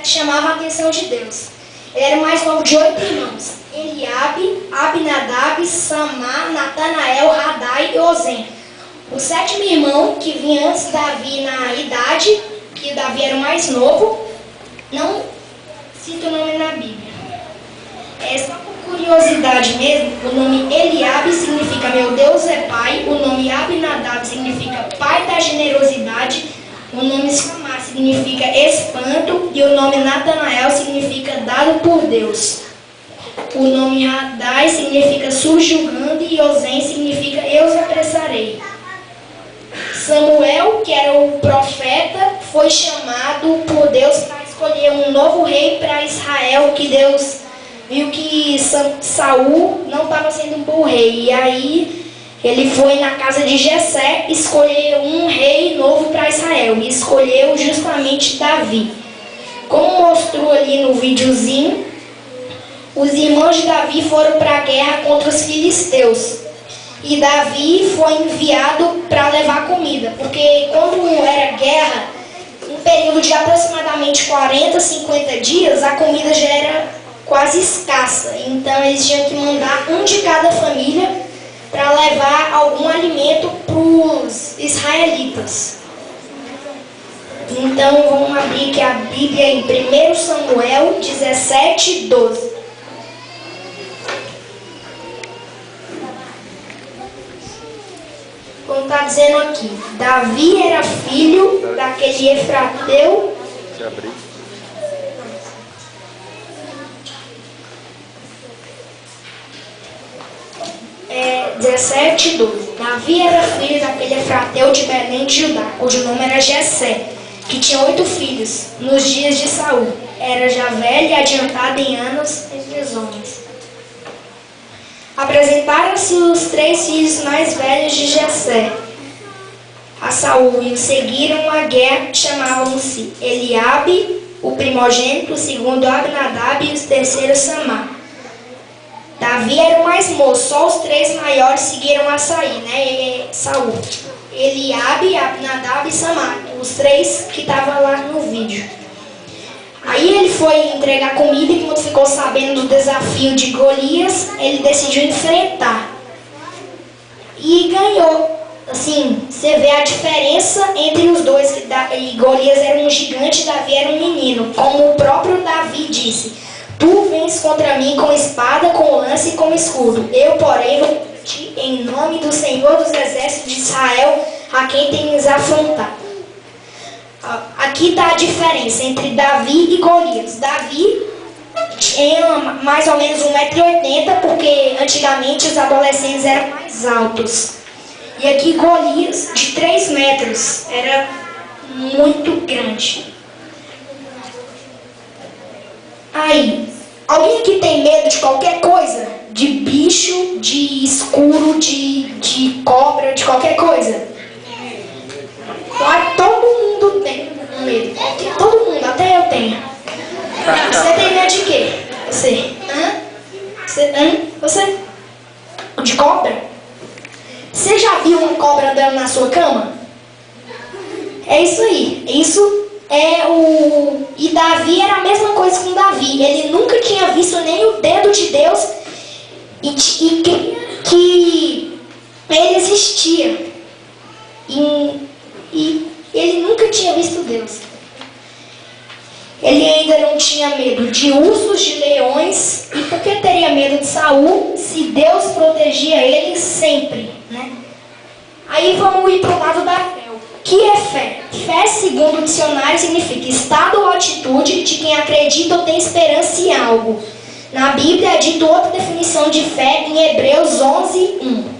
chamava a atenção de Deus. Ele era o mais novo de 8 irmãos: Eliabe, Abinadab, Samá, Natanael, Radai e Ozem. O 7º irmão, que vinha antes de Davi na idade, que Davi era o mais novo, não cita o nome na Bíblia. Só por curiosidade mesmo, o nome Eliabe significa meu Deus é pai, o nome Abinadab significa pai da generosidade, o nome Samá significa espanto e o nome Natanael significa dado por Deus. O nome Radai significa subjugando e Ozem significa eu os apressarei. Samuel, que era o profeta, foi chamado por Deus para escolher um novo rei para Israel, que Deus viu que Saul não estava sendo um bom rei. E aí ele foi na casa de Jessé escolher um rei novo para Israel. E escolheu justamente Davi. Como mostrou ali no videozinho, os irmãos de Davi foram para a guerra contra os filisteus. E Davi foi enviado para levar comida. Porque quando era guerra, um período de aproximadamente 40, 50 dias, a comida já era quase escassa. Então eles tinham que mandar um de cada família para levar algum alimento para os israelitas. Então vamos abrir aqui a Bíblia em 1 Samuel 17, 12. Como está dizendo aqui, Davi era filho daquele Efrateu. 17, 12. Davi era filho daquele Efrateu de Belém de Judá, cujo nome era Jessé, que tinha 8 filhos. Nos dias de Saul, era já velho e adiantado em anos entre os homens. Apresentaram-se os 3 filhos mais velhos de Jessé a Saul e o seguiram a guerra. Chamavam-se Eliabe, o primogênito, o segundo Abinadab e o terceiro Samá. Davi era o mais moço, só os 3 maiores seguiram a Saul. Eliabe, Abinadab e Samá, os 3 que estavam lá no vídeo. Aí ele foi entregar comida e quando ficou sabendo do desafio de Golias, ele decidiu enfrentar. E ganhou. Assim, você vê a diferença entre os dois. Golias era um gigante, Davi era um menino. Como o próprio Davi disse: tu vens contra mim com espada, com lança e com escudo. Eu, porém, vou te em nome do Senhor dos Exércitos de Israel, a quem tens afrontado. Aqui está a diferença entre Davi e Golias. Davi tinha mais ou menos 1,80 m, porque antigamente os adolescentes eram mais altos. E aqui Golias, de 3 metros, era muito grande. Aí, alguém aqui tem medo de qualquer coisa? De bicho, de escuro, de cobra, de qualquer coisa? Todo mundo tem medo. Todo mundo, até eu tenho. Você tem medo de quê? Você? Você? De cobra? Você já viu uma cobra andando na sua cama? É isso aí. Isso é o... E Davi era a mesma coisa com Davi. Ele nunca tinha visto nem o dedo de Deus e que ele existia. E ele nunca tinha visto Deus. Ele ainda não tinha medo de ursos, de leões. E por que teria medo de Saul se Deus protegia ele sempre, né? Aí vamos ir para o lado da fé. O que é fé? Fé, segundo o dicionário, significa estado ou atitude de quem acredita ou tem esperança em algo. Na Bíblia é dito outra definição de fé em Hebreus 11, 1.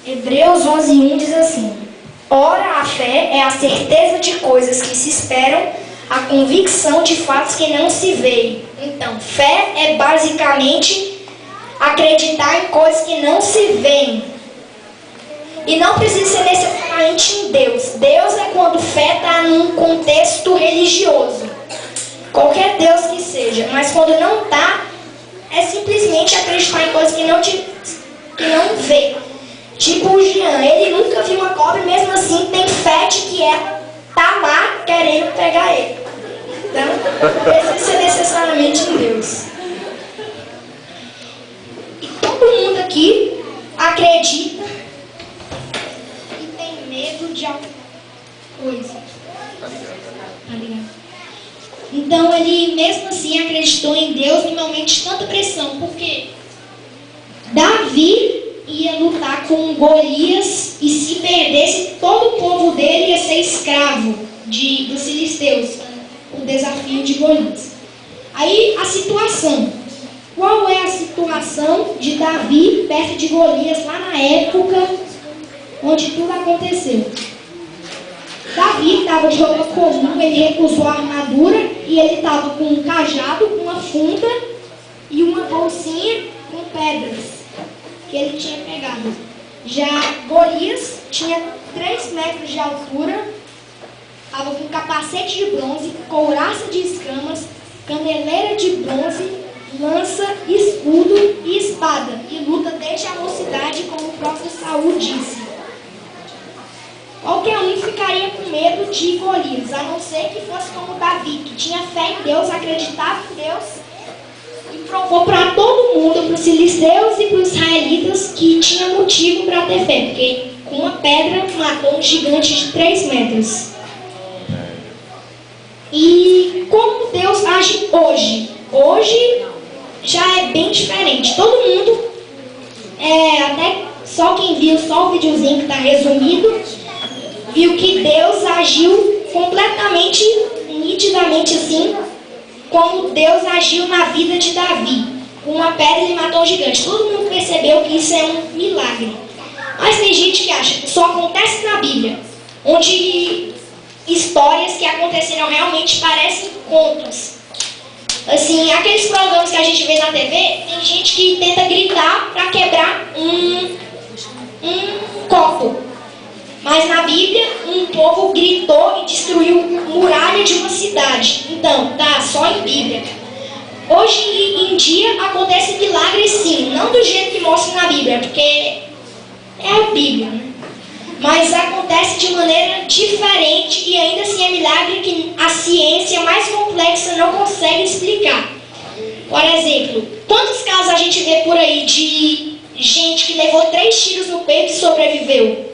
Hebreus 11, 1 diz assim: ora, a fé é a certeza de coisas que se esperam, a convicção de fatos que não se veem. Então, fé é basicamente acreditar em coisas que não se veem. E não precisa ser necessariamente em Deus. Deus é quando fé está num contexto religioso. Qualquer Deus que seja. Mas quando não está, é simplesmente acreditar em coisas que não te... que não vê. Tipo o Jean, ele nunca viu uma cobra, mesmo assim tem fé de que ela tá lá querendo pegar ele. Então, não precisa ser necessariamente em Deus. E todo mundo aqui acredita e tem medo de alguma coisa. Tá ligado? Então ele mesmo assim acreditou em Deus no momento de tanta pressão, porque Davi ia lutar com Golias e se perdesse todo o povo dele ia ser escravo dos filisteus, o desafio de Golias. Aí a situação, qual é a situação de Davi perto de Golias lá na época onde tudo aconteceu? Davi estava de roupa comum, ele recusou a armadura e ele estava com um cajado, uma funda e uma bolsinha com pedras que ele tinha pegado. Já Golias tinha 3 metros de altura, estava com capacete de bronze, couraça de escamas, caneleira de bronze, lança, escudo e espada, e luta desde a mocidade, como o próprio Saul disse. Qualquer um ficaria com medo de Golias, a não ser que fosse como Davi, que tinha fé em Deus, acreditava em Deus e provou para todo mundo, para os filisteus e para os israelitas, que tinha motivo para ter fé, porque com uma pedra matou um gigante de 3 metros. E como Deus age hoje? Hoje já é bem diferente. Todo mundo, até só quem viu só o videozinho que está resumido, viu que Deus agiu completamente, nitidamente assim, como Deus agiu na vida de Davi. Com uma pedra ele matou um gigante. Todo mundo percebeu que isso é um milagre. Mas tem gente que acha que só acontece na Bíblia, onde histórias que aconteceram realmente parecem contos. Assim, aqueles programas que a gente vê na TV, tem gente que tenta gritar para quebrar um copo. Mas na Bíblia, um povo gritou e destruiu muralha de uma cidade. Então, tá só em Bíblia. Hoje em dia acontece milagres sim, não do jeito que mostra na Bíblia, porque é a Bíblia, né? Mas acontece de maneira diferente e ainda assim é milagre que a ciência mais complexa não consegue explicar. Por exemplo, quantos casos a gente vê por aí de gente que levou 3 tiros no peito e sobreviveu?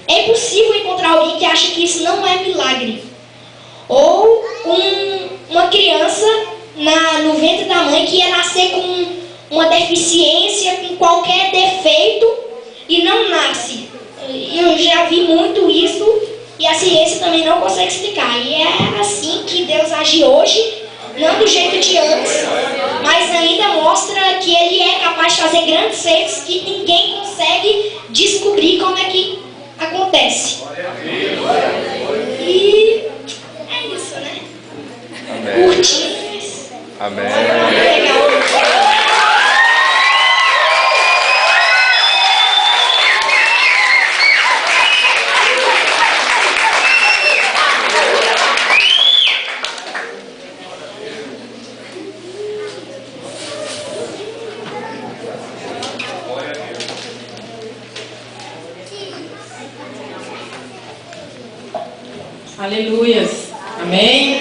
É impossível encontrar alguém que acha que isso não é milagre. Ou uma criança no ventre da mãe que ia nascer com uma deficiência, com qualquer defeito e não nasce. Eu já vi muito isso e a ciência também não consegue explicar. E é assim que Deus age hoje, não do jeito de antes, mas ainda mostra que Ele é capaz de fazer grandes feitos que ninguém consegue descobrir como é que acontece. E é isso, né? Amém. Curtinhas. Amém. Legal. Aleluias. Amém.